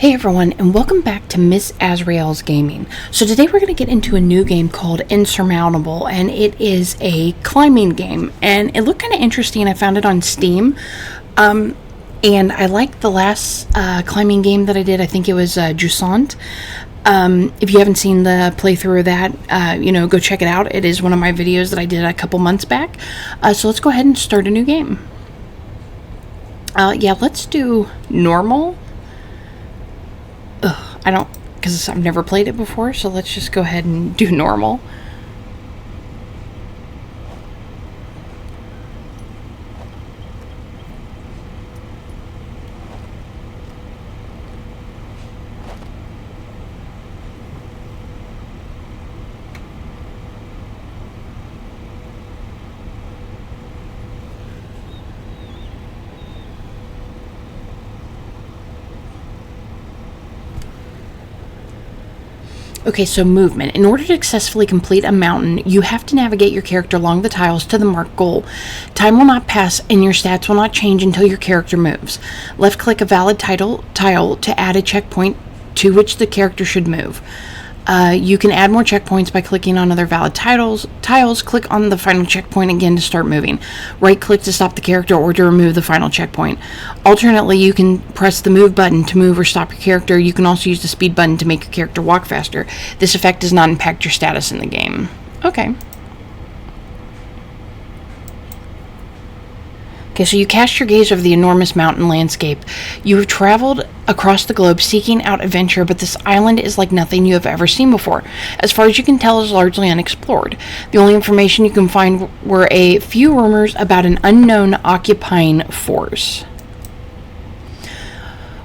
Hey everyone, and welcome back to Miss Azrael's Gaming. So today we're going to get into a new game called Insurmountable, and it is a climbing game, and it looked kind of interesting. I found it on Steam, and I liked the last climbing game that I did. I think it was Jusant. If you haven't seen the playthrough of that, go check it out. It is one of my videos that I did a couple months back. So let's go ahead and start a new game. Let's do normal. Because I've never played it before, so let's just go ahead and do normal. Okay, so movement. In order to successfully complete a mountain, you have to navigate your character along the tiles to the marked goal. Time will not pass and your stats will not change until your character moves. Left-click a valid tile to add a checkpoint to which the character should move. You can add more checkpoints by clicking on other valid tiles. Click on the final checkpoint again to start moving. Right-click to stop the character or to remove the final checkpoint. Alternately, you can press the move button to move or stop your character. You can also use the speed button to make your character walk faster. This effect does not impact your status in the game. Okay. Okay, so you cast your gaze over the enormous mountain landscape. You have traveled across the globe seeking out adventure, but this island is like nothing you have ever seen before. As far as you can tell, it is largely unexplored. The only information you can find were a few rumors about an unknown occupying force.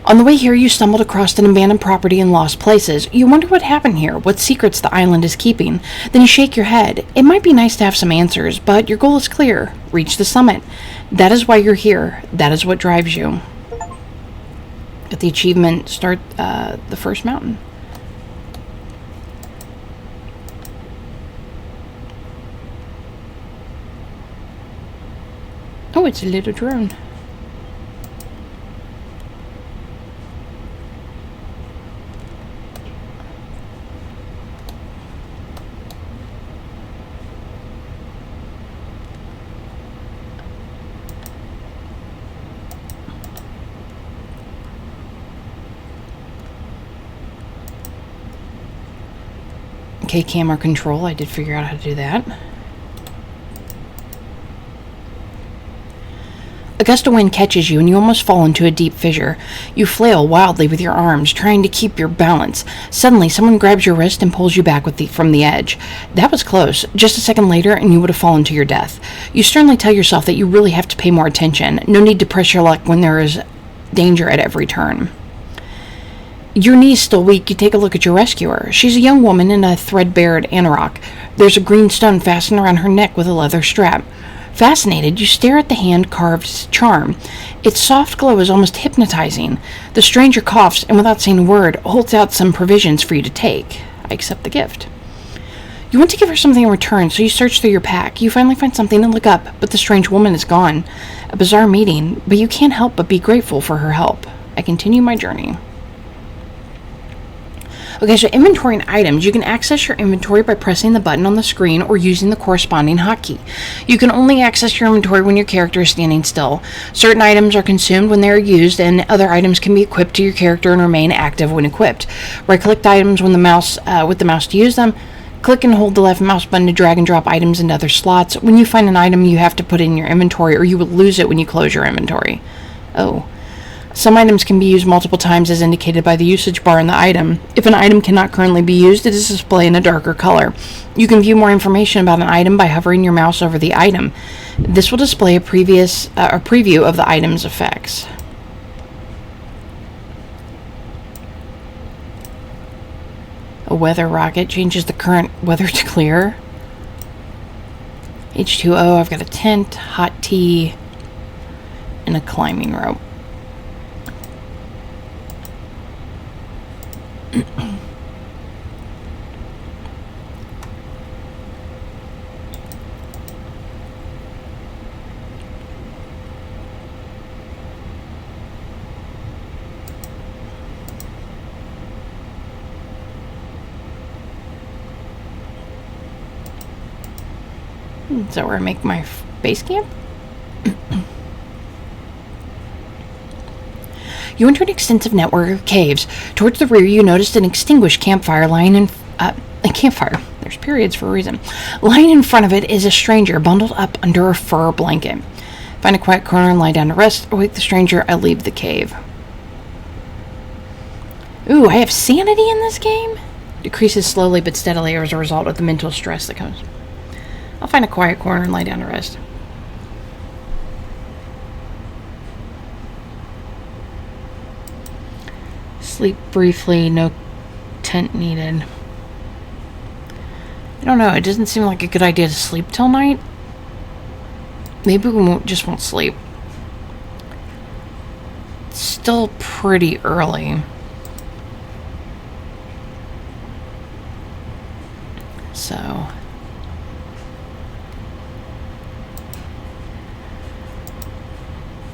On the way here, you stumbled across an abandoned property and lost places. You wonder what happened here, what secrets the island is keeping. Then you shake your head. It might be nice to have some answers, but your goal is clear. Reach the summit. That is why you're here. That is what drives you. Get the achievement, start the first mountain. Oh, it's a little drone. Okay, camera control. I did figure out how to do that. A gust of wind catches you and you almost fall into a deep fissure. You flail wildly with your arms, trying to keep your balance. Suddenly, someone grabs your wrist and pulls you back from the edge. That was close. Just a second later and you would have fallen to your death. You sternly tell yourself that you really have to pay more attention. No need to press your luck when there is danger at every turn. Your knees still weak, you take a look at your rescuer. She's a young woman in a threadbare anorak. There's a green stone fastened around her neck with a leather strap. Fascinated, you stare at the hand-carved charm. Its soft glow is almost hypnotizing. The stranger coughs and, without saying a word, holds out some provisions for you to take. I accept the gift. You want to give her something in return, so you search through your pack. You finally find something and look up, but the strange woman is gone. A bizarre meeting, but you can't help but be grateful for her help. I continue my journey. Okay, so inventory and items. You can access your inventory by pressing the button on the screen or using the corresponding hotkey. You can only access your inventory when your character is standing still. Certain items are consumed when they are used, and other items can be equipped to your character and remain active when equipped. Right-click the items with the mouse to use them. Click and hold the left mouse button to drag and drop items into other slots. When you find an item, you have to put it in your inventory, or you will lose it when you close your inventory. Oh. Some items can be used multiple times as indicated by the usage bar in the item. If an item cannot currently be used, it is displayed in a darker color. You can view more information about an item by hovering your mouse over the item. This will display a preview of the item's effects. A weather rocket changes the current weather to clear. H2O, I've got a tent, hot tea, and a climbing rope. Is that where I make my base camp? You enter an extensive network of caves. Towards the rear, you noticed an extinguished campfire lying in... a campfire. There's periods for a reason. Lying in front of it is a stranger bundled up under a fur blanket. Find a quiet corner and lie down to rest. Awake the stranger. I leave the cave. Ooh, I have sanity in this game? Decreases slowly but steadily as a result of the mental stress that comes. I'll find a quiet corner and lie down to rest. Sleep briefly, no tent needed. I don't know, it doesn't seem like a good idea to sleep till night. Maybe we just won't sleep. It's still pretty early. So...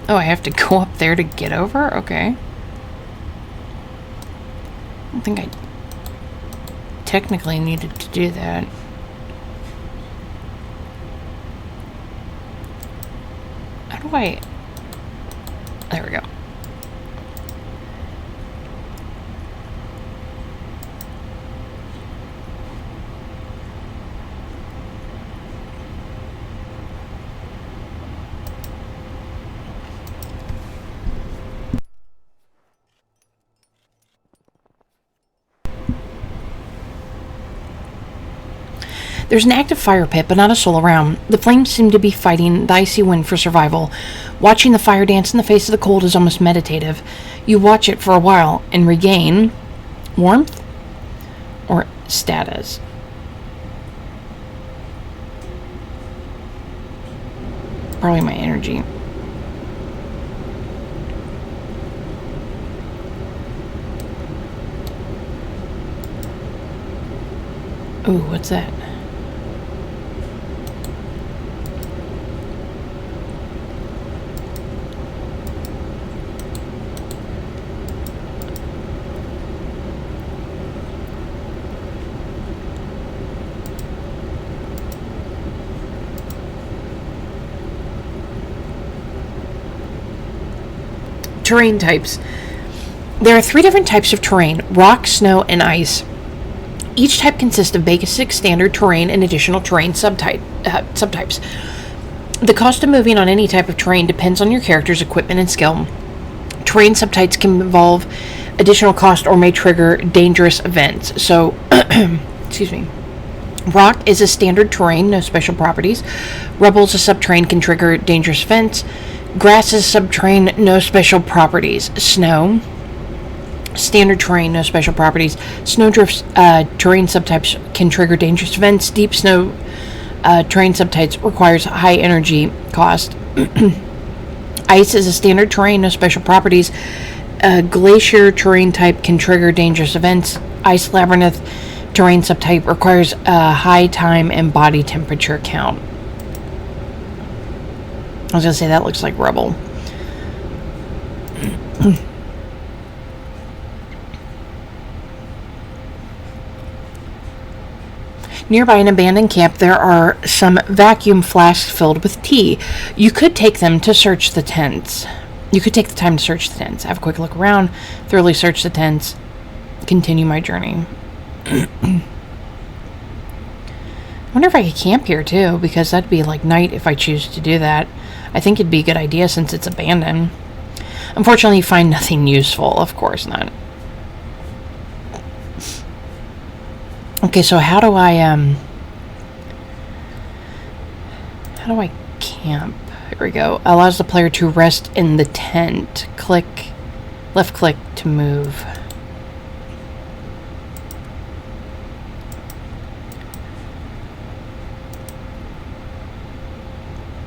Oh, I have to go up there to get over? Okay. I don't think I technically needed to do that. How do I... There we go. There's an active fire pit, but not a soul around. The flames seem to be fighting the icy wind for survival. Watching the fire dance in the face of the cold is almost meditative. You watch it for a while and regain warmth or status. Probably my energy. Ooh, what's that? Terrain types. There are 3 different types of terrain: rock, snow, and ice. Each type consists of basic standard terrain and additional terrain subtypes. The cost of moving on any type of terrain depends on your character's equipment and skill. Terrain subtypes can involve additional cost or may trigger dangerous events. So, excuse me. Rock is a standard terrain, no special properties. Rubble is a subterrain, can trigger dangerous events. Grass is subterrain, no special properties. Snow, standard terrain, no special properties. Snowdrifts, terrain subtypes can trigger dangerous events. Deep snow terrain subtypes requires high energy cost. Ice is a standard terrain, no special properties. Glacier terrain type can trigger dangerous events. Ice labyrinth terrain subtype requires a high time and body temperature count. I was going to say, that looks like rubble. Nearby an abandoned camp, there are some vacuum flasks filled with tea. You could take them to search the tents. You could take the time to search the tents. Have a quick look around, thoroughly search the tents, continue my journey. I wonder if I could camp here too, because that'd be like night if I choose to do that. I think it'd be a good idea since it's abandoned. Unfortunately, you find nothing useful. Of course not. Okay, so how do I camp? Here we go. Allows the player to rest in the tent. Left click to move.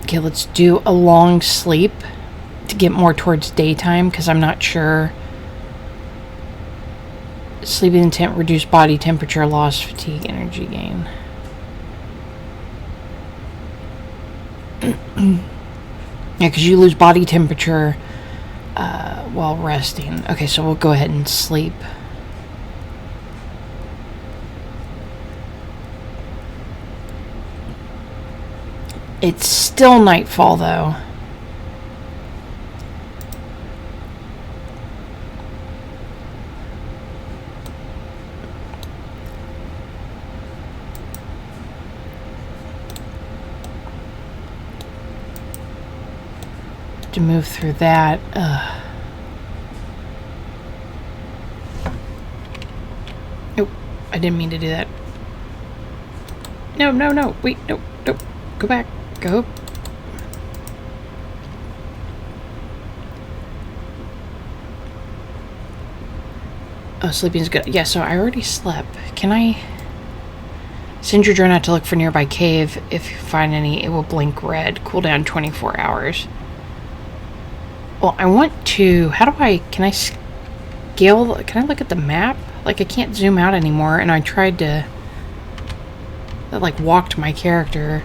Okay, let's do a long sleep to get more towards daytime, because I'm not sure. Sleeping in the tent, reduce body temperature, loss, fatigue, energy gain. Yeah, because you lose body temperature while resting. Okay, so we'll go ahead and sleep. It's still nightfall, though. To move through that. Oh, I didn't mean to do that. No, no, no. Wait, no, no. Go back. Go. Oh, sleeping is good. Yeah, so I already slept. Can I send your drone out to look for nearby cave? If you find any, it will blink red. Cooldown 24 hours. Well, I want to... How do I... Can I scale... Can I look at the map? Like, I can't zoom out anymore, and I tried to... That, like, walked my character.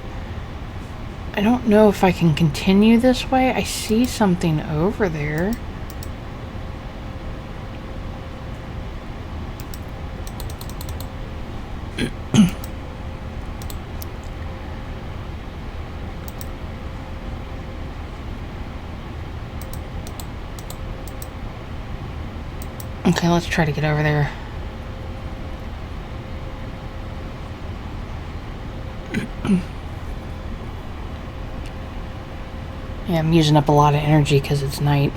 I don't know if I can continue this way. I see something over there. Okay, let's try to get over there. Yeah, I'm using up a lot of energy because it's night.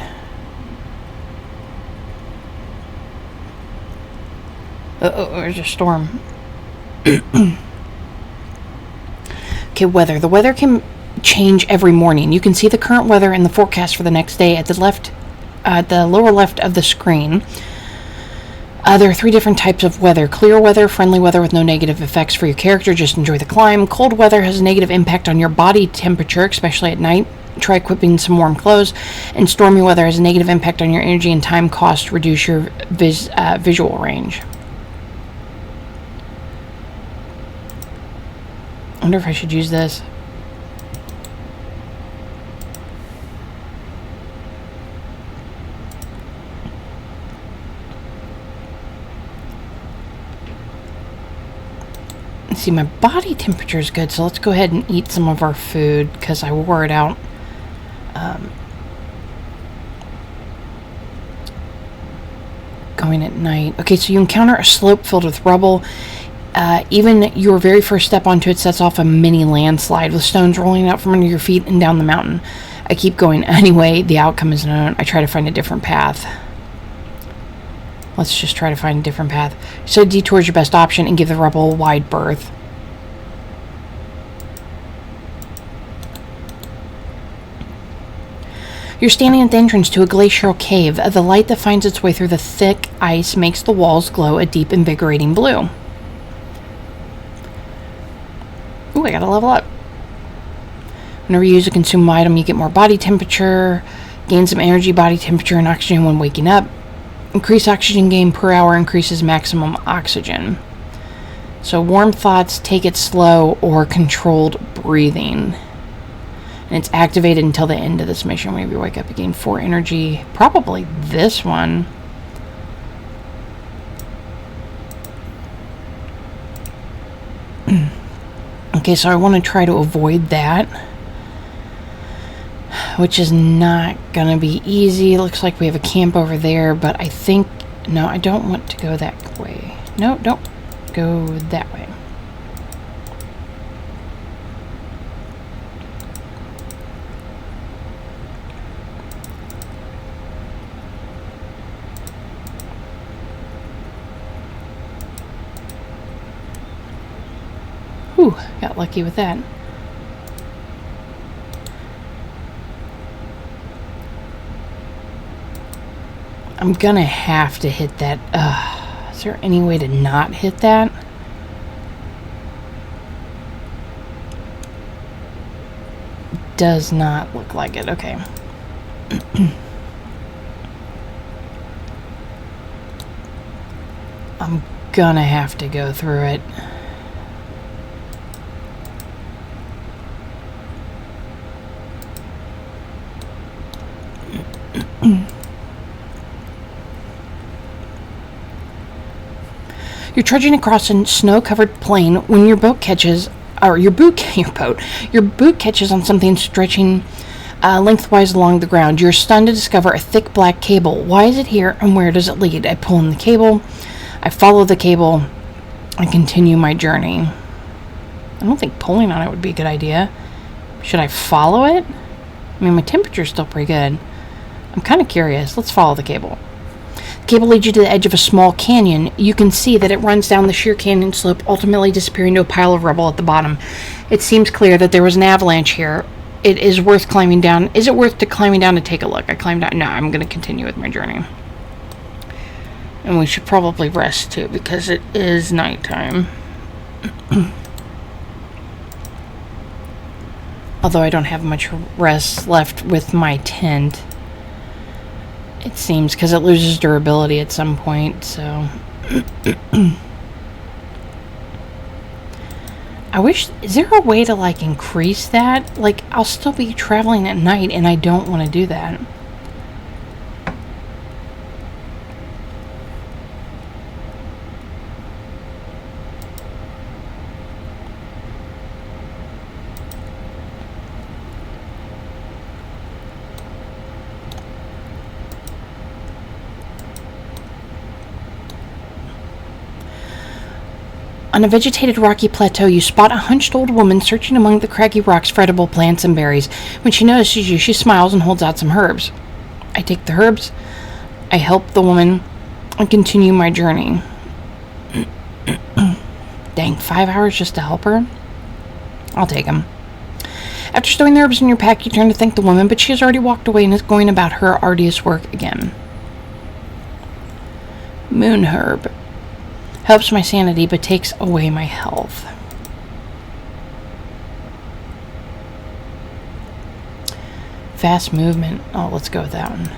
Uh-oh, there's a storm. Okay, weather. The weather can change every morning. You can see the current weather and the forecast for the next day at the lower left of the screen. There are 3 different types of weather. Clear weather, friendly weather with no negative effects for your character, just enjoy the climb. Cold weather has a negative impact on your body temperature, especially at night. Try equipping some warm clothes. And stormy weather has a negative impact on your energy and time cost, reduce your visual range. I wonder if I should use this. See, my body temperature is good, so let's go ahead and eat some of our food because I wore it out. Going at night. Okay, so you encounter a slope filled with rubble. Even your very first step onto it sets off a mini landslide with stones rolling out from under your feet and down the mountain. I keep going anyway. The outcome is known. I try to find a different path. Let's just try to find a different path. So detour is your best option and give the rubble a wide berth. You're standing at the entrance to a glacial cave. The light that finds its way through the thick ice makes the walls glow a deep, invigorating blue. Ooh, I gotta level up. Whenever you use a consumable item, you get more body temperature, gain some energy, body temperature, and oxygen when waking up. Increased oxygen gain per hour increases maximum oxygen. So warm thoughts, take it slow, or controlled breathing. And it's activated until the end of this mission. Whenever you wake up, you gain 4 energy. Probably this one. Okay, so I want to try to avoid that, which is not gonna be easy. Looks like we have a camp over there, but I think... No, I don't want to go that way. No, don't go that way. Whew, got lucky with that. I'm gonna have to hit that. Is there any way to not hit that? Does not look like it. Okay. I'm gonna have to go through it. You're trudging across a snow-covered plain when your boat catches or your boot catches on something stretching lengthwise along the ground. You're stunned to discover a thick black cable. Why is it here, and where does it lead? I pull in the cable. I follow the cable. I continue my journey. I don't think pulling on it would be a good idea. Should I follow it? I mean, my temperature's still pretty good. I'm kind of curious. Let's follow the cable. The cable leads you to the edge of a small canyon. You can see that it runs down the sheer canyon slope, ultimately disappearing to a pile of rubble at the bottom. It seems clear that there was an avalanche here. It is worth climbing down. Is it worth climbing down to take a look? I climbed down. No, I'm going to continue with my journey. And we should probably rest too, because it is nighttime. Although I don't have much rest left with my tent. It seems, because it loses durability at some point, so... I wish... Is there a way to, like, increase that? Like, I'll still be traveling at night, and I don't want to do that. On a vegetated rocky plateau, you spot a hunched old woman searching among the craggy rocks for edible plants and berries. When she notices you, she smiles and holds out some herbs. I take the herbs, I help the woman, and continue my journey. Dang, 5 hours just to help her? I'll take them. After stowing the herbs in your pack, you turn to thank the woman, but she has already walked away and is going about her arduous work again. Moon herb. Helps my sanity, but takes away my health. Fast movement. Oh, let's go with that one.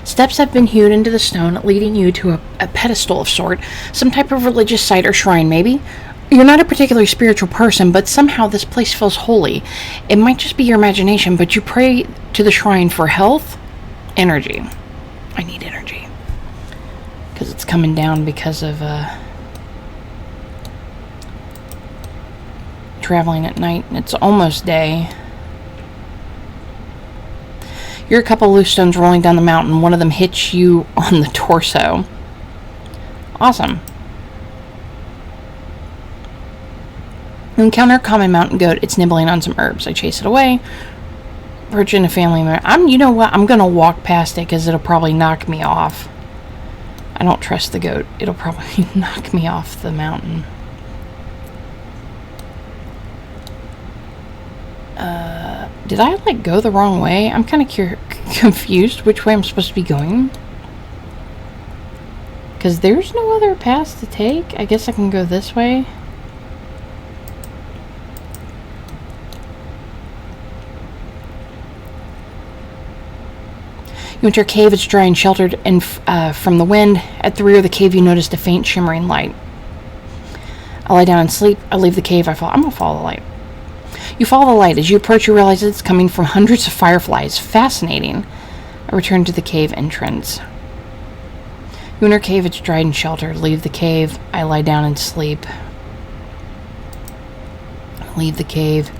Steps have been hewed into the stone, leading you to a pedestal of sort, some type of religious site or shrine, maybe. You're not a particularly spiritual person, but somehow this place feels holy. It might just be your imagination, but you pray to the shrine for health, energy. I need energy. Because it's coming down because of traveling at night, and it's almost day. You're a couple loose stones rolling down the mountain. One of them hits you on the torso. Awesome. You encounter a common mountain goat. It's nibbling on some herbs. I chase it away. Perch in a family member. You know what? I'm going to walk past it because it'll probably knock me off. I don't trust the goat. It'll probably knock me off the mountain. Did I, like, go the wrong way? I'm kind of confused which way I'm supposed to be going. Because there's no other path to take. I guess I can go this way. You enter a cave. It's dry and sheltered from the wind. At the rear of the cave, you noticed a faint shimmering light. I lie down and sleep. I leave the cave. I'm going to follow the light. You follow the light. As you approach, you realize it's coming from hundreds of fireflies. Fascinating. I return to the cave entrance. You enter a cave. It's dry and sheltered. Leave the cave. I lie down and sleep. Leave the cave.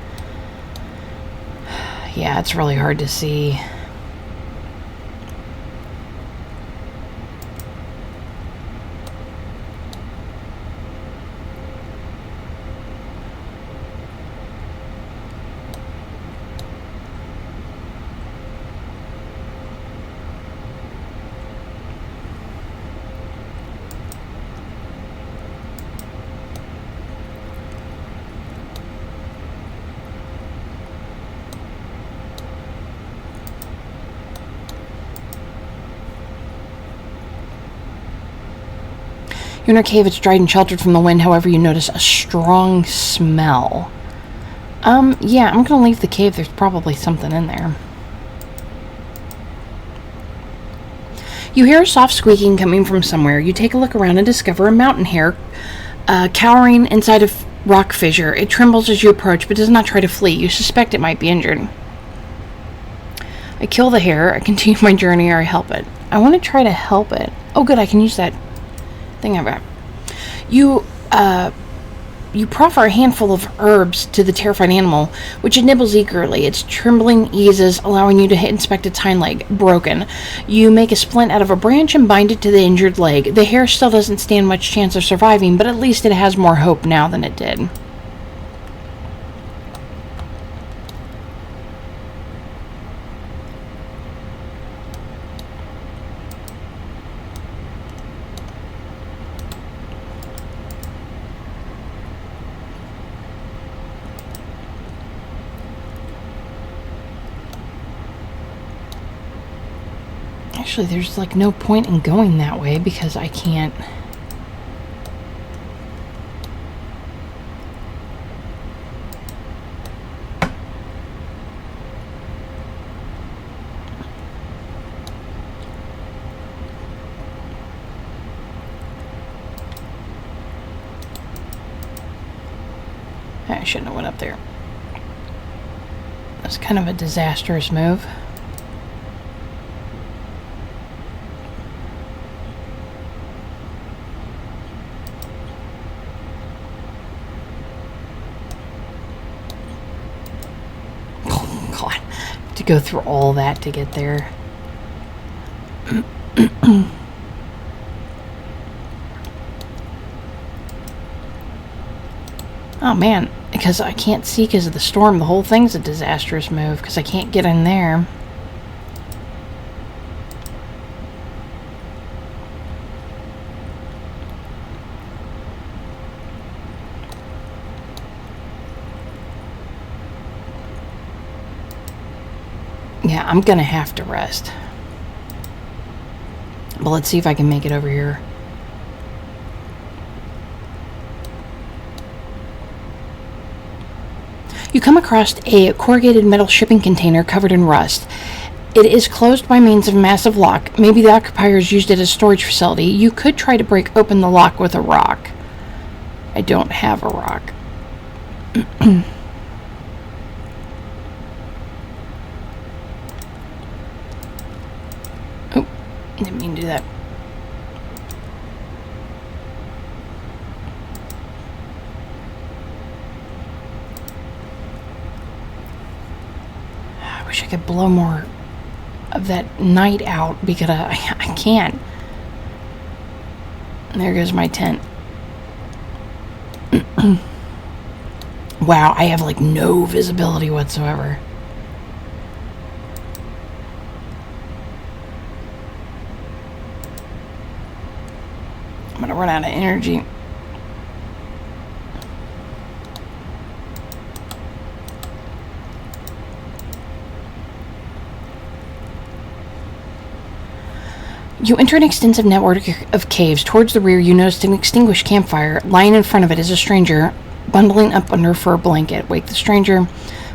Yeah, it's really hard to see. You're in a cave. It's dried and sheltered from the wind. However, you notice a strong smell. Yeah, I'm gonna leave the cave. There's probably something in there. You hear a soft squeaking coming from somewhere. You take a look around and discover a mountain hare cowering inside a rock fissure. It trembles as you approach, but does not try to flee. You suspect it might be injured. I kill the hare, I continue my journey, or I help it. I want to try to help it. Oh, good, I can use that thing I've got. You proffer a handful of herbs to the terrified animal, which it nibbles eagerly. Its trembling eases, allowing you to inspect its hind leg. Broken. You make a splint out of a branch and bind it to the injured leg. The hare still doesn't stand much chance of surviving, but at least it has more hope now than it did. Actually, there's like no point in going that way because I can't. I shouldn't have went up there. That's kind of a disastrous move. To go through all that to get there. Oh man, because I can't see because of the storm. The whole thing's a disastrous move because I can't get in there. Yeah, I'm gonna have to rest. But let's see if I can make it over here. You come across a corrugated metal shipping container covered in rust. It is closed by means of a massive lock. Maybe the occupiers used it as a storage facility. You could try to break open the lock with a rock. I don't have a rock. Didn't mean to do that. I wish I could blow more of that night out because I can't. And there goes my tent. Wow, I have like no visibility whatsoever. I'm gonna run out of energy. You enter an extensive network of caves. Towards the rear, you notice an extinguished campfire. Lying in front of it is a stranger, bundling up under a fur blanket. Wake the stranger,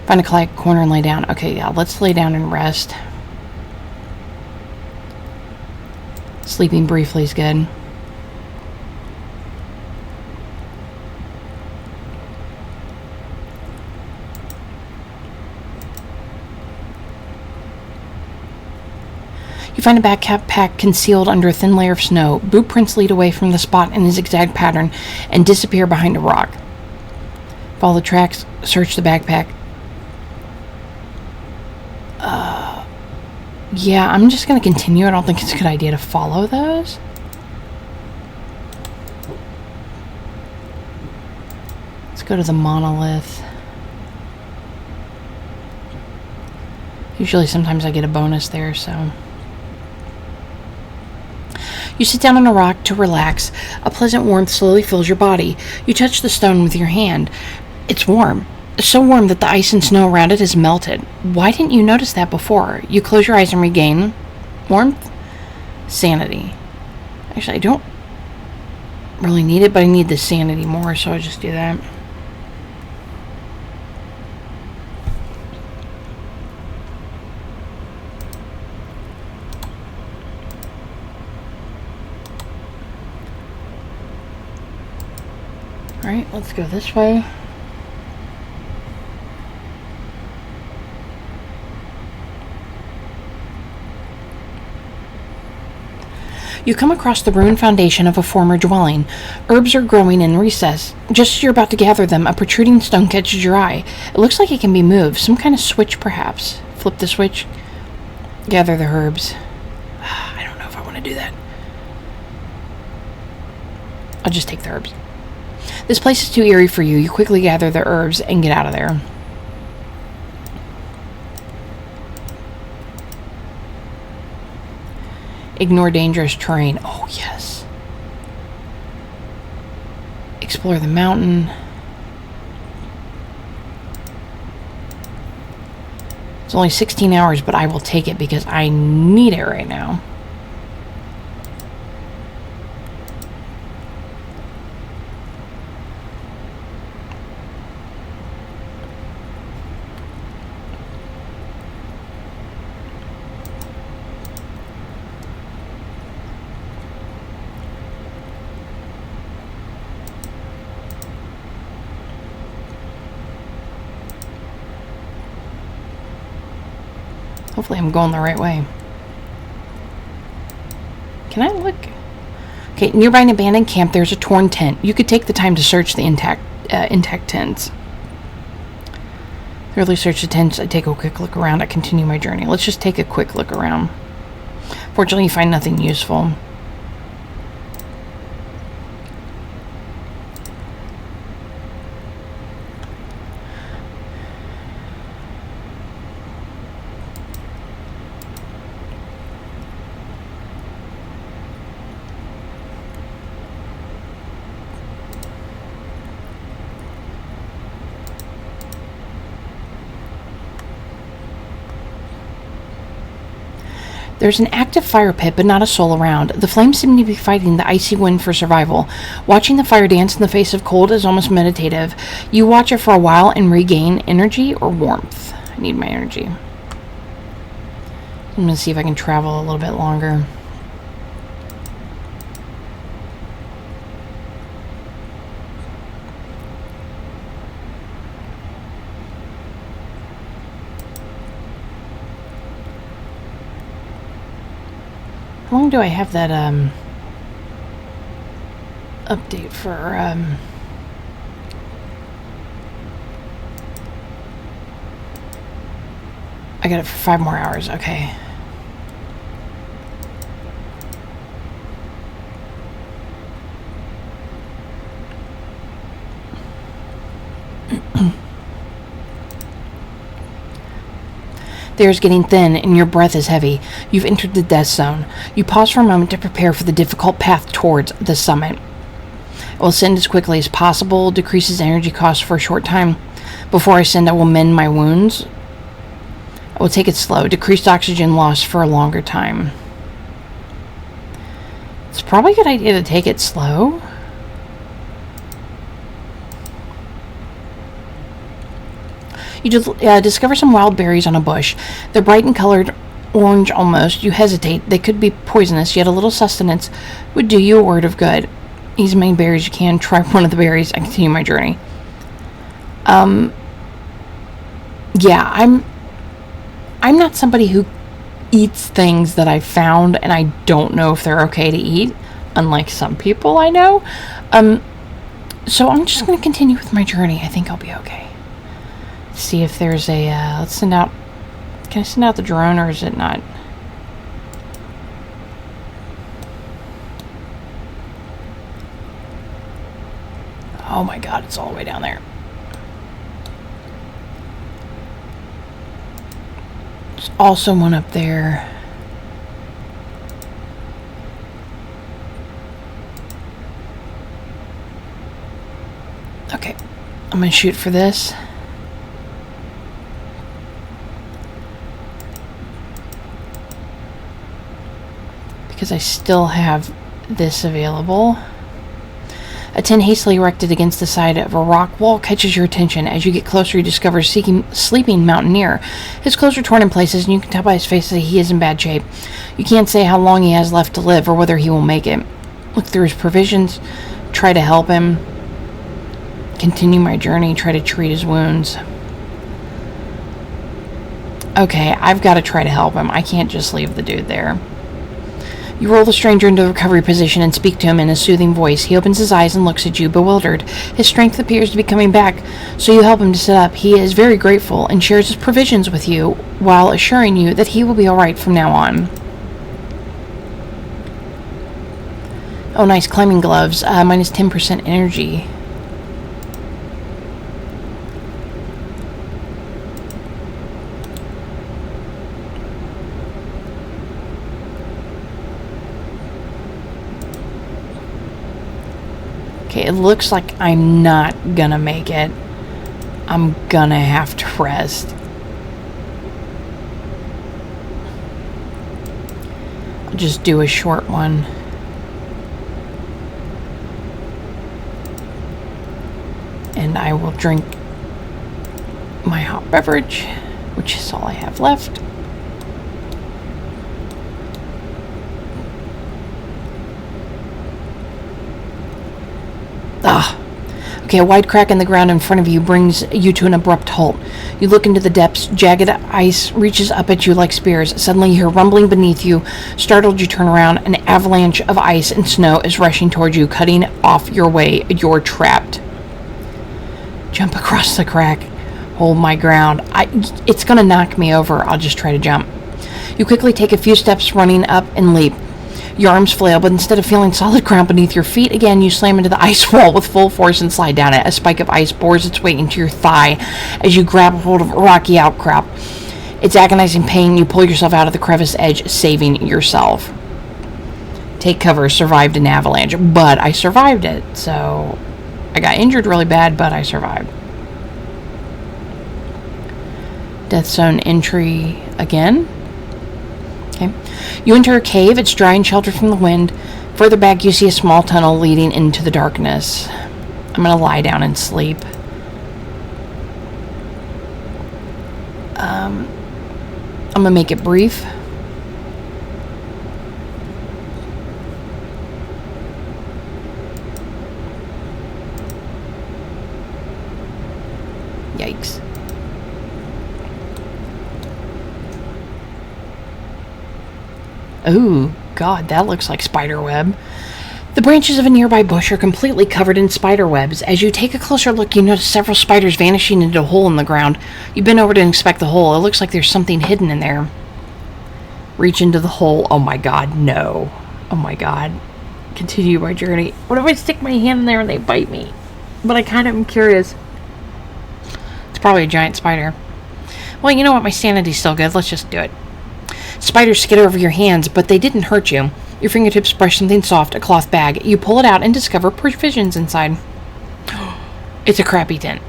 find a quiet corner and lay down. Okay, yeah, let's lay down and rest. Sleeping briefly is good. You find a backpack concealed under a thin layer of snow. Boot prints lead away from the spot in a zigzag pattern and disappear behind a rock. Follow the tracks, search the backpack. Yeah, I'm just going to continue. I don't think it's a good idea to follow those. Let's go to the monolith. Usually sometimes I get a bonus there, so... You sit down on a rock to relax. A pleasant warmth slowly fills your body. You touch the stone with your hand. It's warm. So warm that the ice and snow around it has melted. Why didn't you notice that before? You close your eyes and regain warmth. Sanity. Actually, I don't really need it, but I need the sanity more, so I'll just do that. Alright, let's go this way. You come across the ruined foundation of a former dwelling. Herbs are growing in recess. Just as you're about to gather them, a protruding stone catches your eye. It looks like it can be moved. Some kind of switch, perhaps. Flip the switch. Gather the herbs. I don't know if I want to do that. I'll just take the herbs. This place is too eerie for you. You quickly gather the herbs and get out of there. Ignore dangerous terrain. Oh, yes. Explore the mountain. It's only 16 hours, but I will take it because I need it right now. Hopefully I'm going the right way. Can I look? Okay, nearby an abandoned camp, there's a torn tent. You could take the time to search the intact tents. Thoroughly search the tents. I take a quick look around. I continue my journey. Let's just take a quick look around. Fortunately, you find nothing useful. There's an active fire pit, but not a soul around. The flames seem to be fighting the icy wind for survival. Watching the fire dance in the face of cold is almost meditative. You watch it for a while and regain energy or warmth. I need my energy. I'm going to see if I can travel a little bit longer. How long do I have that update for I got it for 5 more hours. Okay. The air is getting thin and your breath is heavy. You've entered the death zone. You pause for a moment to prepare for the difficult path towards the summit. I will ascend as quickly as possible, decreases energy costs for a short time. Before I ascend, I will mend my wounds. I will take it slow, decreased oxygen loss for a longer time. It's probably a good idea to take it slow. You discover some wild berries on a bush. They're bright and colored, orange almost. You hesitate. They could be poisonous, yet a little sustenance would do you a word of good. Eat as many berries you can. Try one of the berries. I continue my journey. Yeah, I'm not somebody who eats things that I found and I don't know if they're okay to eat, unlike some people I know. So I'm just going to continue with my journey. I think I'll be okay. See if there's a let's send out. Can I send out the drone or is it not? Oh my god, it's all the way down there. There's also one up there. Okay, I'm gonna shoot for this. Because I still have this available. A tent hastily erected against the side of a rock wall catches your attention. As you get closer, you discover a sleeping mountaineer. His clothes are torn in places, and you can tell by his face that he is in bad shape. You can't say how long he has left to live or whether he will make it. Look through his provisions, try to help him. Continue my journey, try to treat his wounds. Okay, I've got to try to help him. I can't just leave the dude there. You roll the stranger into the recovery position and speak to him in a soothing voice. He opens his eyes and looks at you, bewildered. His strength appears to be coming back, so you help him to sit up. He is very grateful and shares his provisions with you while assuring you that he will be alright from now on. Oh, nice. Climbing gloves. Minus 10% energy. Okay, it looks like I'm not gonna make it. I'm gonna have to rest. I'll just do a short one. And I will drink my hot beverage, which is all I have left. Okay, a wide crack in the ground in front of you brings you to an abrupt halt. You look into the depths. Jagged ice reaches up at you like spears. Suddenly you hear rumbling beneath you. Startled, you turn around. An avalanche of ice and snow is rushing towards you, cutting off your way. You're trapped. Jump across the crack. Hold my ground. It's gonna knock me over. I'll just try to jump. You quickly take a few steps, running up and leap. Your arms flail, but instead of feeling solid ground beneath your feet again, you slam into the ice wall with full force and slide down it. A spike of ice bores its way into your thigh as you grab hold of a rocky outcrop. It's agonizing pain. You pull yourself out of the crevice edge, saving yourself. Take cover. Survived an avalanche, but I survived it. So I got injured really bad, but I survived. Death zone entry again. Okay. You enter a cave. It's dry and sheltered from the wind. Further back, you see a small tunnel leading into the darkness. I'm going to lie down and sleep. I'm going to make it brief. Yikes. Ooh, God, that looks like spider web. The branches of a nearby bush are completely covered in spider webs. As you take a closer look, you notice several spiders vanishing into a hole in the ground. You bend over to inspect the hole. It looks like there's something hidden in there. Reach into the hole. Oh my God, no. Oh my God. Continue my journey. What if I stick my hand in there and they bite me? But I kind of am curious. It's probably a giant spider. Well, you know what? My sanity's still good. Let's just do it. Spiders skitter over your hands, but they didn't hurt you. Your fingertips brush something soft, a cloth bag. You pull it out and discover provisions inside. It's a crappy tent.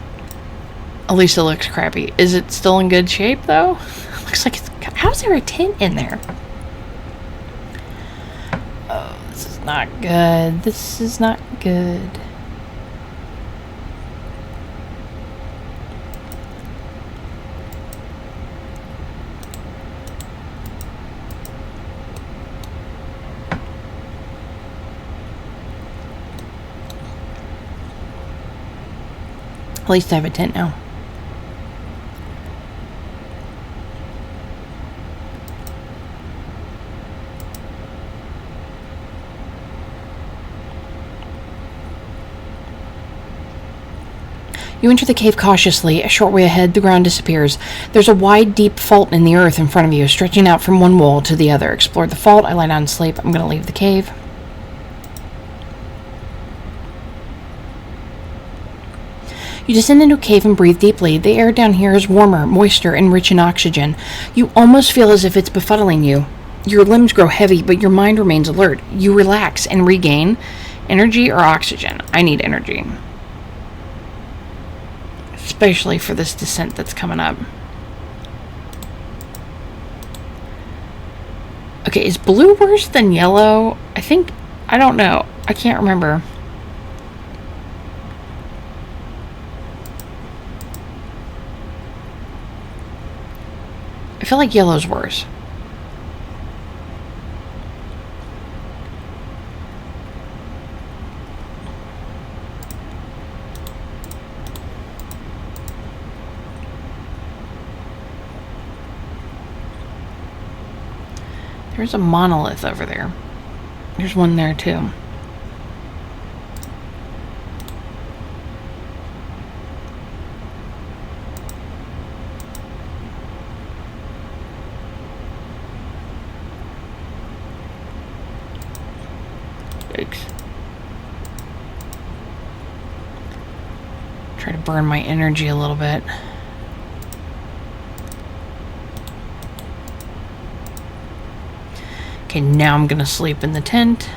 At least it looks crappy. Is it still in good shape, though? Looks like it's... How's there a tent in there? Oh, this is not good. This is not good. At least I have a tent now. You enter the cave cautiously. A short way ahead, the ground disappears. There's a wide, deep fault in the earth in front of you, stretching out from one wall to the other. Explore the fault. I lie down and sleep. I'm going to leave the cave. You descend into a cave and breathe deeply. The air down here is warmer, moister, and rich in oxygen. You almost feel as if it's befuddling you. Your limbs grow heavy, but your mind remains alert. You relax and regain energy or oxygen. I need energy. Especially for this descent that's coming up. Okay, is blue worse than yellow? I don't know. I can't remember. I feel like yellow's worse. There's a monolith over there. There's one there too. Try to burn my energy a little bit. Okay, now I'm gonna sleep in the tent.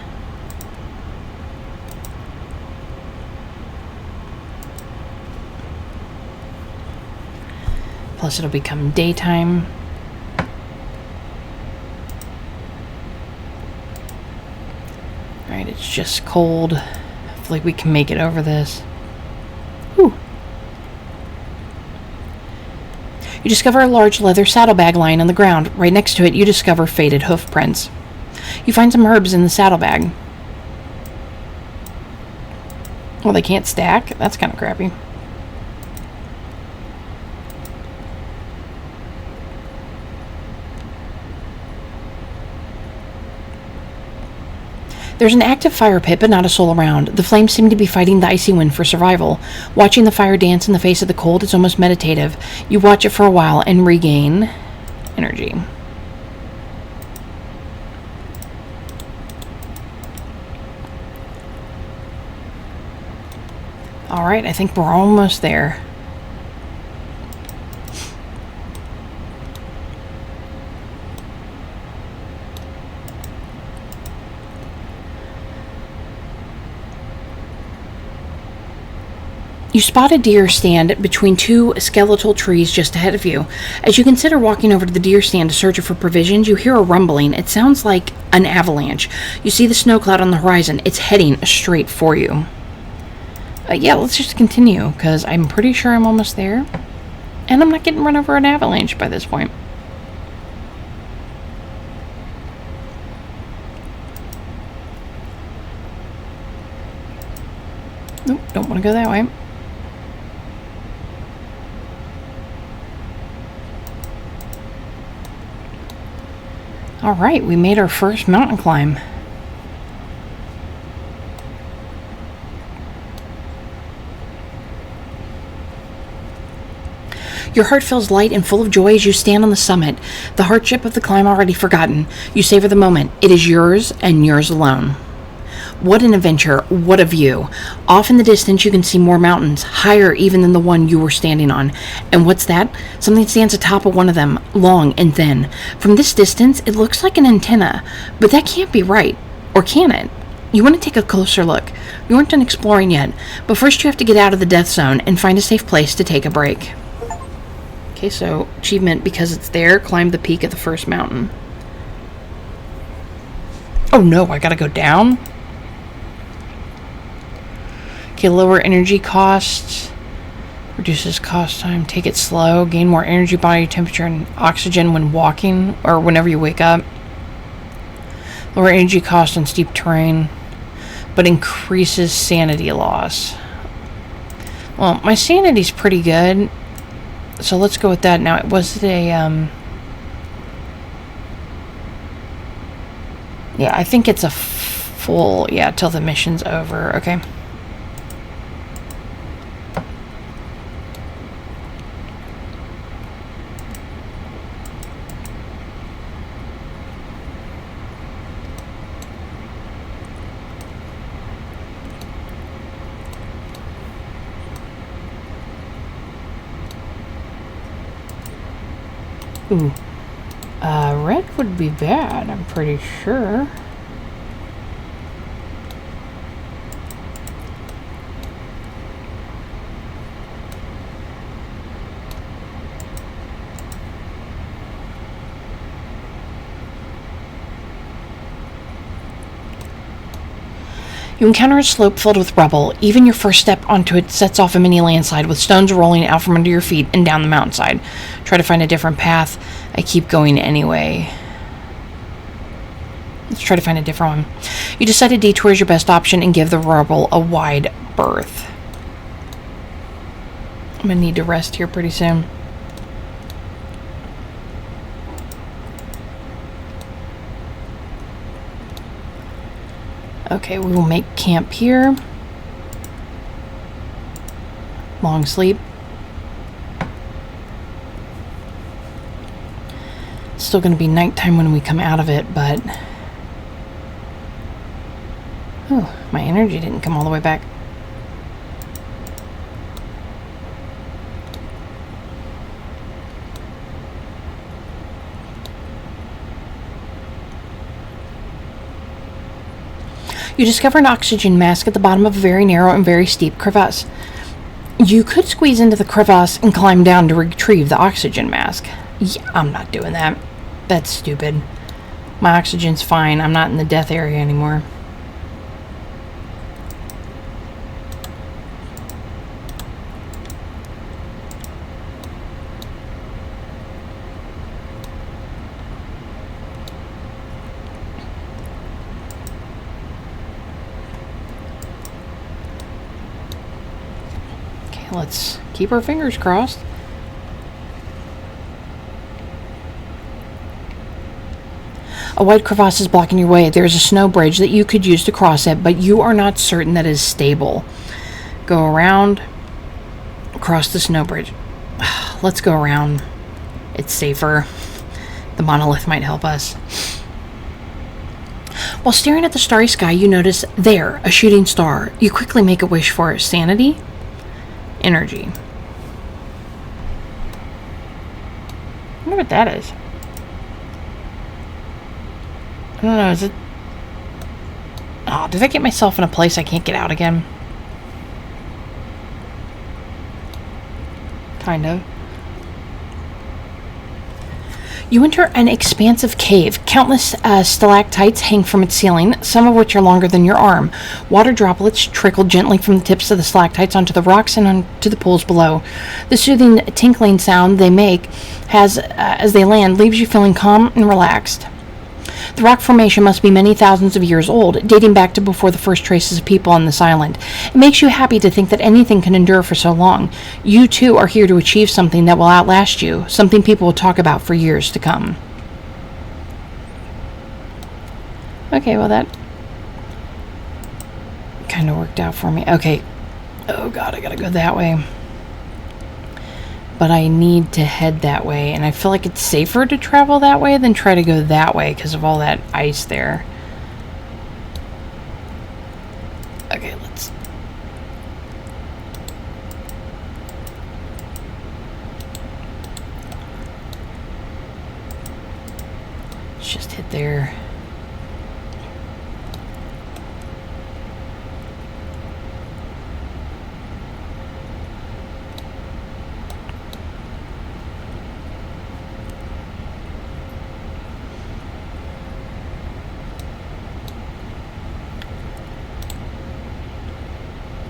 Plus it'll become daytime. Alright, it's just cold. Hopefully we can make it over this. Whew. You discover a large leather saddlebag lying on the ground. Right next to it, you discover faded hoof prints. You find some herbs in the saddlebag. Well, they can't stack? That's kind of crappy. There's an active fire pit, but not a soul around. The flames seem to be fighting the icy wind for survival. Watching the fire dance in the face of the cold is almost meditative. You watch it for a while and regain energy. Alright, I think we're almost there. You spot a deer stand between two skeletal trees just ahead of you. As you consider walking over to the deer stand to search for provisions, you hear a rumbling. It sounds like an avalanche. You see the snow cloud on the horizon. It's heading straight for you. Yeah, let's just continue, because I'm pretty sure I'm almost there. And I'm not getting run over an avalanche by this point. Nope, don't want to go that way. Alright, we made our first mountain climb. Your heart feels light and full of joy as you stand on the summit, the hardship of the climb already forgotten. You savor the moment. It is yours and yours alone. What an adventure, what a view. Off in the distance you can see more mountains, higher even than the one you were standing on. And what's that? Something stands atop of one of them, long and thin. From this distance it looks like an antenna, but that can't be right. Or can it? You want to take a closer look. You aren't done exploring yet, but first you have to get out of the death zone and find a safe place to take a break. Okay, so achievement, because it's there, climb the peak of the first mountain. Oh no, I gotta go down? Okay, lower energy costs. Reduces cost time. Take it slow. Gain more energy, body temperature, and oxygen when walking, or whenever you wake up. Lower energy cost on steep terrain, but increases sanity loss. Well, my sanity's pretty good, so let's go with that. Now, was it a, yeah, I think it's a full, yeah, till the mission's over. Okay. Ooh. Red would be bad, I'm pretty sure. You encounter a slope filled with rubble. Even your first step onto it sets off a mini landslide with stones rolling out from under your feet and down the mountainside. Try to find a different path. I keep going anyway. Let's try to find a different one. You decide a detour is your best option and give the rubble a wide berth. I'm gonna need to rest here pretty soon. Okay, we will make camp here. Long sleep. It's still going to be nighttime when we come out of it, but... Oh, my energy didn't come all the way back. You discover an oxygen mask at the bottom of a very narrow and very steep crevasse. You could squeeze into the crevasse and climb down to retrieve the oxygen mask. Yeah, I'm not doing that. That's stupid. My oxygen's fine. I'm not in the death area anymore. Let's keep our fingers crossed. A wide crevasse is blocking your way. There is a snow bridge that you could use to cross it, but you are not certain that it is stable. Go around, across the snow bridge. Let's go around. It's safer. The monolith might help us. While staring at the starry sky, you notice there, a shooting star. You quickly make a wish for sanity. Energy. I wonder what that is. I don't know, is it... Oh, did I get myself in a place I can't get out again? Kind of. You enter an expansive cave. Countless stalactites hang from its ceiling, some of which are longer than your arm. Water droplets trickle gently from the tips of the stalactites onto the rocks and onto the pools below. The soothing tinkling sound they make as they land leaves you feeling calm and relaxed. The rock formation must be many thousands of years old, dating back to before the first traces of people on this island. It makes you happy to think that anything can endure for so long. You, too, are here to achieve something that will outlast you, something people will talk about for years to come. Okay, well, that kind of worked out for me. Okay. Oh, God, I gotta go that way. But I need to head that way, and I feel like it's safer to travel that way than try to go that way because of all that ice there. Okay, let's... Let's just hit there.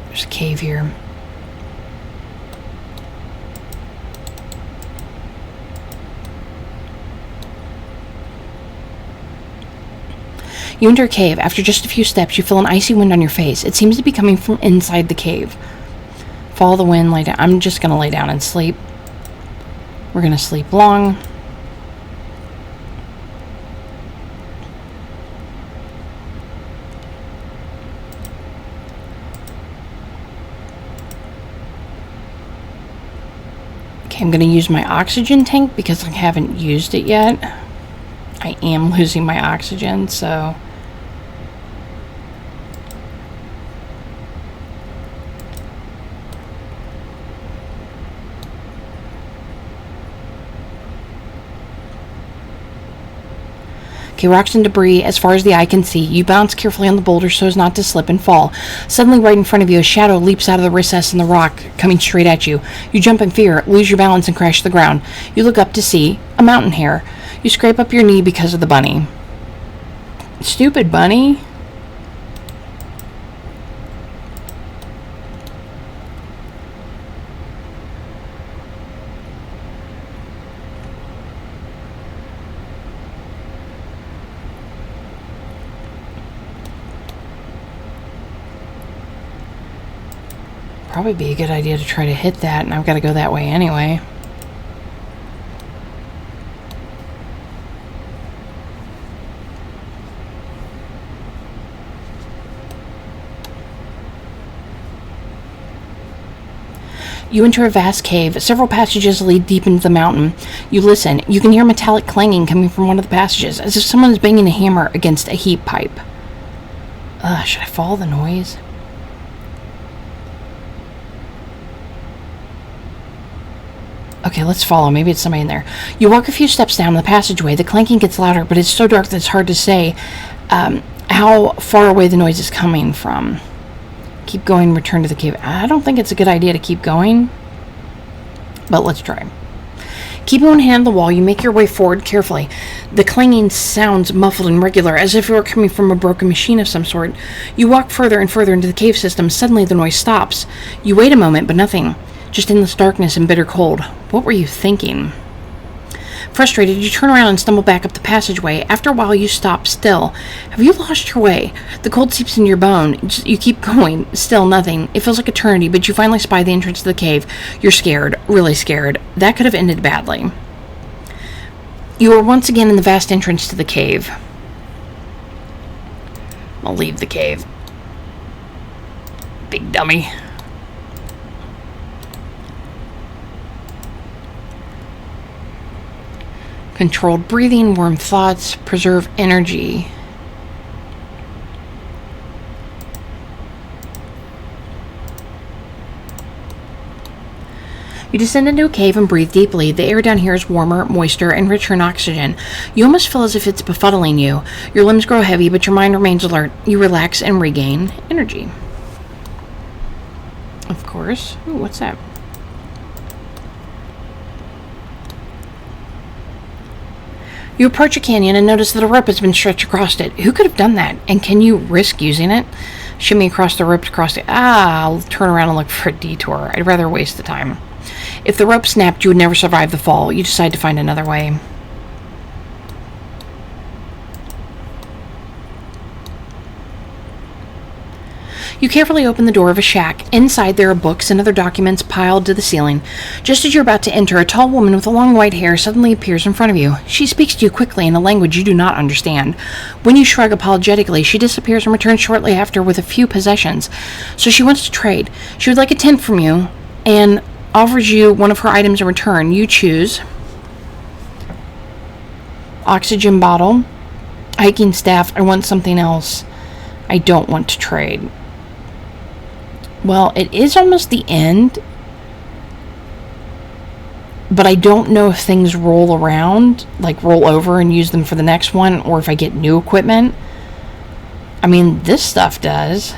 There's a cave here. You enter a cave. After just a few steps, you feel an icy wind on your face. It seems to be coming from inside the cave. Follow the wind, lay down. I'm just going to lay down and sleep. We're going to sleep long. Okay, I'm going to use my oxygen tank because I haven't used it yet. I am losing my oxygen, so... Okay, rocks and debris as far as the eye can see. You bounce carefully on the boulder so as not to slip and fall. Suddenly, right in front of you, a shadow leaps out of the recess in the rock, coming straight at you. You jump in fear, lose your balance, and crash to the ground. You look up to see a mountain hare. You scrape up your knee because of the bunny. Stupid bunny. Probably be a good idea to try to hit that, and I've got to go that way anyway. You enter a vast cave. Several passages lead deep into the mountain. You listen. You can hear metallic clanging coming from one of the passages, as if someone is banging a hammer against a heat pipe. Should I follow the noise? Okay, let's follow. Maybe it's somebody in there. You walk a few steps down the passageway. The clanking gets louder, but it's so dark that it's hard to say how far away the noise is coming from. Keep going, return to the cave. I don't think it's a good idea to keep going, but let's try. Keeping one hand on the wall, you make your way forward carefully. The clanging sounds muffled and regular, as if it were coming from a broken machine of some sort. You walk further and further into the cave system. Suddenly the noise stops. You wait a moment, but nothing. Just endless darkness and bitter cold. What were you thinking? Frustrated, you turn around and stumble back up the passageway. After a while, you stop still. Have you lost your way? The cold seeps into your bone. You keep going. Still nothing. It feels like eternity, but you finally spy the entrance to the cave. You're scared. Really scared. That could have ended badly. You are once again in the vast entrance to the cave. I'll leave the cave. Big dummy. Controlled breathing, warm thoughts, preserve energy. You descend into a cave and breathe deeply. The air down here is warmer, moister, and richer in oxygen. You almost feel as if it's befuddling you. Your limbs grow heavy, but your mind remains alert. You relax and regain energy. Of course. Ooh, what's that? You approach a canyon and notice that a rope has been stretched across it. Who could have done that? And can you risk using it? Shimmy across the rope to cross it. I'll turn around and look for a detour. I'd rather waste the time. If the rope snapped, you would never survive the fall. You decide to find another way. You carefully open the door of a shack. Inside there are books and other documents piled to the ceiling. Just as you're about to enter, a tall woman with long white hair suddenly appears in front of you. She speaks to you quickly in a language you do not understand. When you shrug apologetically, she disappears and returns shortly after with a few possessions. So she wants to trade. She would like a tent from you and offers you one of her items in return. You choose oxygen bottle, hiking staff. I want something else. I don't want to trade. Well, it is almost the end, but I don't know if things roll around, like roll over and use them for the next one, or if I get new equipment. I mean, this stuff does.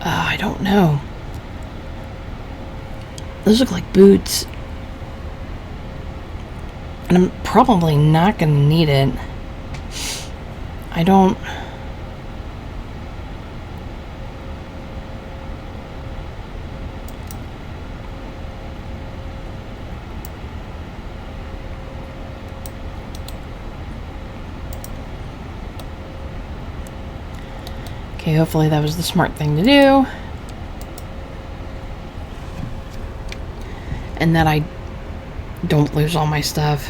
I don't know. Those look like boots. And I'm probably not going to need it. I don't... Okay, hopefully that was the smart thing to do. And that I don't lose all my stuff.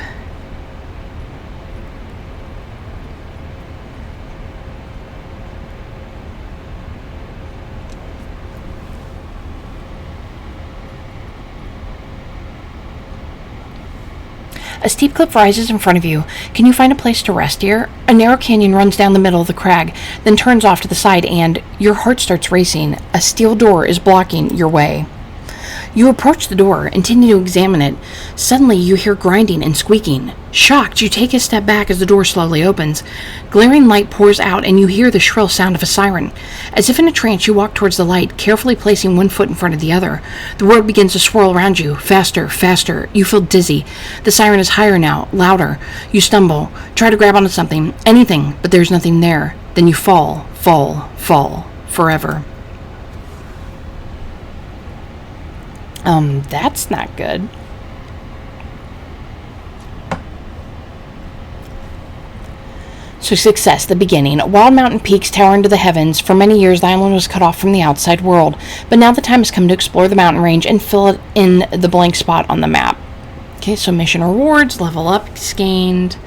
A steep cliff rises in front of you. Can you find a place to rest here? A narrow canyon runs down the middle of the crag, then turns off to the side, and your heart starts racing. A steel door is blocking your way. You approach the door, intending to examine it. Suddenly, you hear grinding and squeaking. Shocked, you take a step back as the door slowly opens. Glaring light pours out, and you hear the shrill sound of a siren. As if in a trance, you walk towards the light, carefully placing one foot in front of the other. The world begins to swirl around you. Faster, faster. You feel dizzy. The siren is higher now, louder. You stumble, try to grab onto something, anything, but there's nothing there. Then you fall, forever. That's not good. So success, the beginning. Wild mountain peaks tower into the heavens. For many years, the island was cut off from the outside world. But now the time has come to explore the mountain range and fill it in the blank spot on the map. Okay, so mission rewards, level up gained.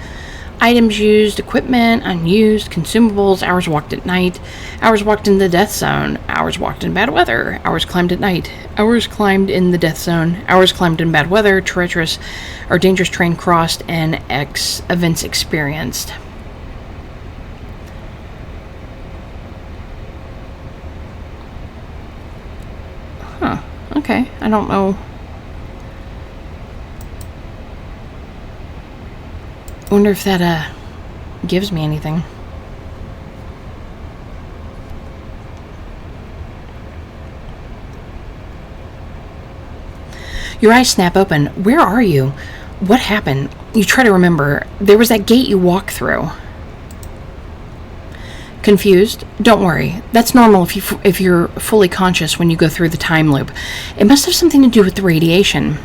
Items used, equipment, unused, consumables, hours walked at night, hours walked in the death zone, hours walked in bad weather, hours climbed at night, hours climbed in the death zone, hours climbed in bad weather, treacherous or dangerous terrain crossed, and events experienced. Huh. Okay. I don't know. I wonder if that gives me anything. Your eyes snap open. Where are you? What happened? You try to remember. There was that gate you walked through. Confused? Don't worry. That's normal if you're fully conscious when you go through the time loop. It must have something to do with the radiation.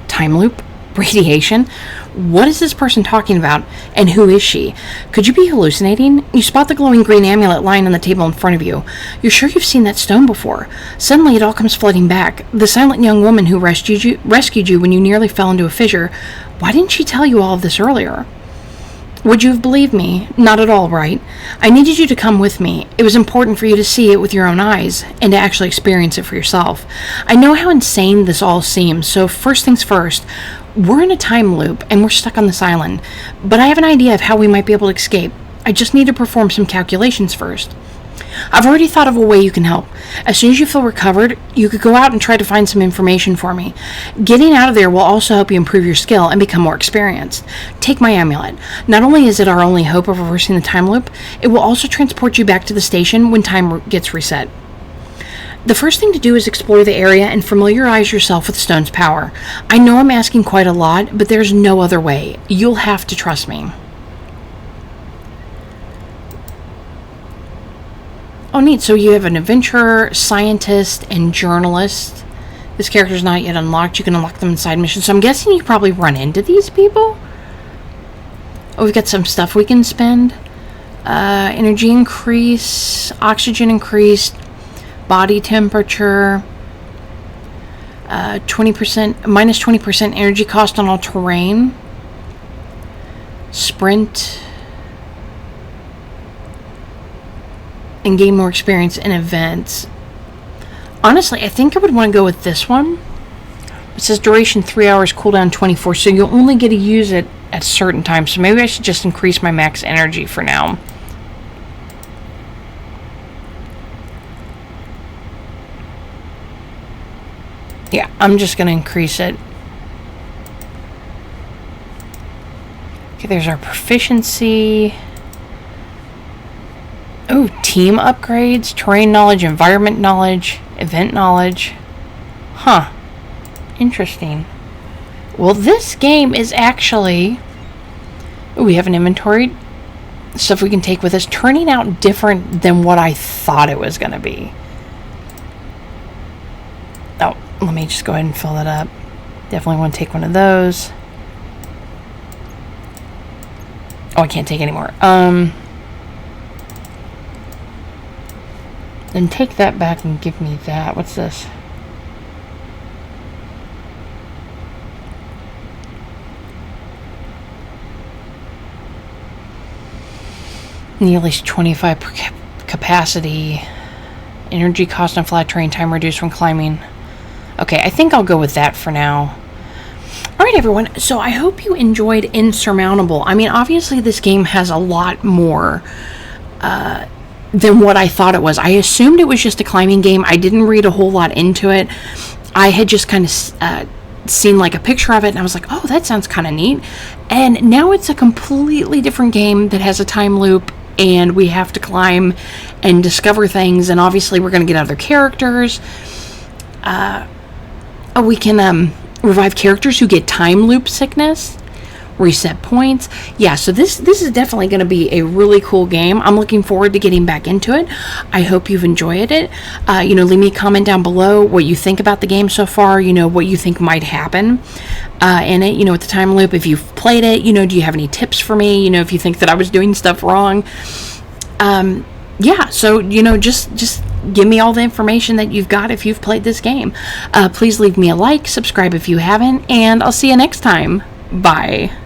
Time loop? Radiation? What is this person talking about, and who is she? Could you be hallucinating? You spot the glowing green amulet lying on the table in front of you. You're sure you've seen that stone before. Suddenly it all comes flooding back. The silent young woman who rescued you when you nearly fell into a fissure. Why didn't she tell you all of this earlier? Would you have believed me? Not at all, right? I needed you to come with me. It was important for you to see it with your own eyes, and to actually experience it for yourself. I know how insane this all seems, so first things first, we're in a time loop, and we're stuck on this island, but I have an idea of how we might be able to escape. I just need to perform some calculations first. I've already thought of a way you can help. As soon as you feel recovered, you could go out and try to find some information for me. Getting out of there will also help you improve your skill and become more experienced. Take my amulet. Not only is it our only hope of reversing the time loop, it will also transport you back to the station when time gets reset. The first thing to do is explore the area and familiarize yourself with stone's power. I know I'm asking quite a lot, but there's no other way. You'll have to trust me. Oh, neat. So you have an adventurer, scientist, and journalist. This character's not yet unlocked. You can unlock them in side missions. So I'm guessing you probably run into these people. Oh, we've got some stuff we can spend. Energy increase, oxygen increased, body temperature, 20%, minus 20% energy cost on all terrain, sprint, and gain more experience in events. Honestly, I think I would want to go with this one. It says duration 3 hours, cooldown 24, so you'll only get to use it at certain times. So maybe I should just increase my max energy for now. Yeah, I'm just going to increase it. Okay, there's our proficiency. Oh, team upgrades, terrain knowledge, environment knowledge, event knowledge. Huh. Interesting. Well, this game is actually... Ooh, we have an inventory. Stuff we can take with us. Turning out different than what I thought it was going to be. Oh, let me just go ahead and fill that up. Definitely want to take one of those. Oh, I can't take any more. Then take that back and give me that. What's this? Need at least 25 per capacity. Energy cost on flat terrain, time reduced when climbing. Okay, I think I'll go with that for now. Alright everyone, so I hope you enjoyed Insurmountable. I mean, obviously this game has a lot more than what I thought it was. I assumed it was just a climbing game. I didn't read a whole lot into it. I had just kind of seen like a picture of it and I was like, oh, that sounds kind of neat. And now it's a completely different game that has a time loop and we have to climb and discover things, and obviously we're going to get other characters. We can revive characters who get time loop sickness, reset points. Yeah, so this is definitely going to be a really cool game. I'm looking forward to getting back into it. I hope you've enjoyed it. Leave me a comment down below what you think about the game so far, what you think might happen in it, with the time loop. If you've played it, do you have any tips for me, if you think that I was doing stuff wrong. So just give me all the information that you've got if you've played this game. Please leave me a like, subscribe if you haven't, and I'll see you next time. Bye.